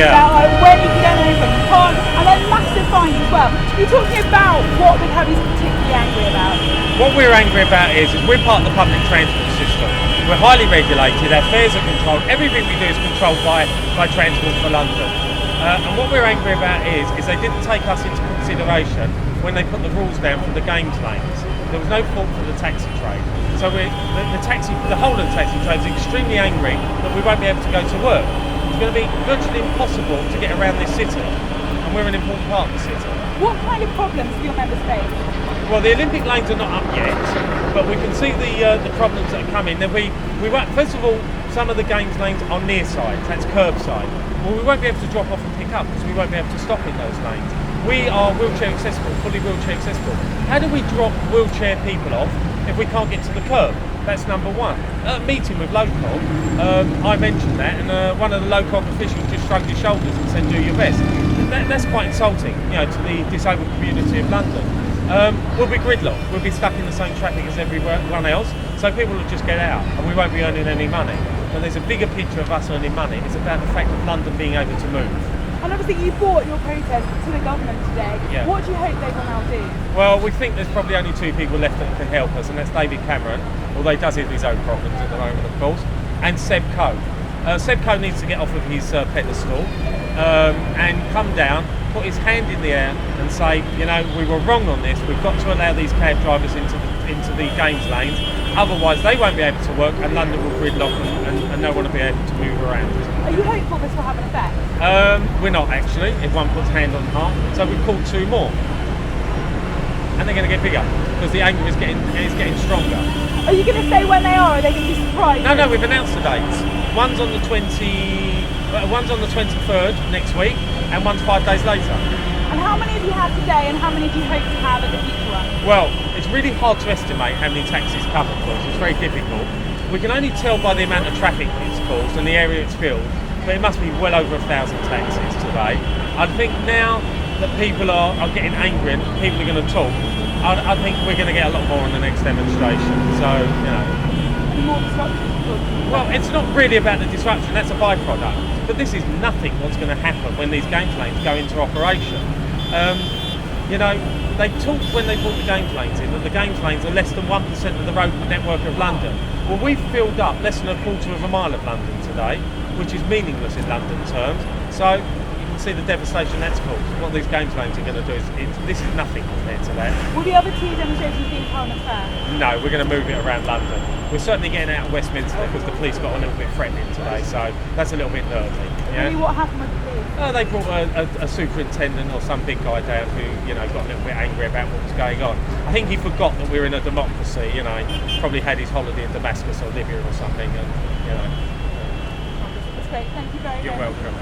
about like, when you can get over, you can't, and then massive fines as well. You're talking about what the cabbies are particularly angry about. What we're angry about is we're part of the public transport system. We're highly regulated, our fares are controlled, everything we do is controlled by Transport for London. And what we're angry about is they didn't take us into consideration when they put the rules down for the games lanes. There was no fault for the taxi trade. So the whole of the taxi trade is extremely angry that we won't be able to go to work. It's going to be virtually impossible to get around this city, and we're an important part of the city. What kind of problems do your members face? Well, the Olympic lanes are not up yet, but we can see the problems that are coming. Then we won't, first of all, some of the games lanes are near side, that's curbside. Well, we won't be able to drop off and pick up because we won't be able to stop in those lanes. We are wheelchair accessible, fully wheelchair accessible. How do we drop wheelchair people off if we can't get to the curb? That's number one. At a meeting with Lococ, I mentioned that, and one of the Lococ officials just shrugged his shoulders and said, "Do your best." That's quite insulting, to the disabled community of London. We'll be gridlocked. We'll be stuck in the same traffic as everyone else, so people will just get out, and we won't be earning any money. But there's a bigger picture of us earning money. It's about the fact of London being able to move. And obviously you brought your protest to the government today. Yeah. What do you hope they will now do? Well, we think there's probably only two people left that can help us, and that's David Cameron, although he does have his own problems at the moment, of course, and Seb Coe. Seb Coe needs to get off of his pedestal and come down, put his hand in the air and say, we were wrong on this. We've got to allow these cab drivers into the games lanes. Otherwise, they won't be able to work, and London will gridlock and no one will be able to move around. Are you hopeful this will have an effect? We're not actually, if one puts hand on heart. So we've called two more. And they're going to get bigger because the anger is getting stronger. Are you going to say when they are? Are they going to be surprised? No, we've announced the dates. One's on the 23rd next week, and one's 5 days later. And how many have you had today, and how many do you hope to have at the future one? Well, it's really hard to estimate how many taxis come, of course. It's very difficult. We can only tell by the amount of traffic it's caused and the area it's filled, but it must be well over 1,000 taxis today. I think now that people are getting angry and people are going to talk, I think we're going to get a lot more in the next demonstration. So, Any more disruption? Well, it's not really about the disruption, that's a byproduct. But this is nothing what's going to happen when these games lanes go into operation. They talked when they brought the games lanes in that the games lanes are less than 1% of the road network of London. Well, we've filled up less than a quarter of a mile of London today, which is meaningless in London terms. So you can see the devastation that's caused. What these games lanes are going to do this is nothing compared to that. Will the other two demonstrations be in Parliament Square? No, we're going to move it around London. We're certainly getting out of Westminster because the police got a little bit threatening today, so that's a little bit nervy. Yeah? What happened with the police? They brought a superintendent or some big guy down who, got a little bit angry about what was going on. I think he forgot that we're in a democracy, probably had his holiday in Damascus or Libya or something, and. That's great, thank you very much. You're welcome.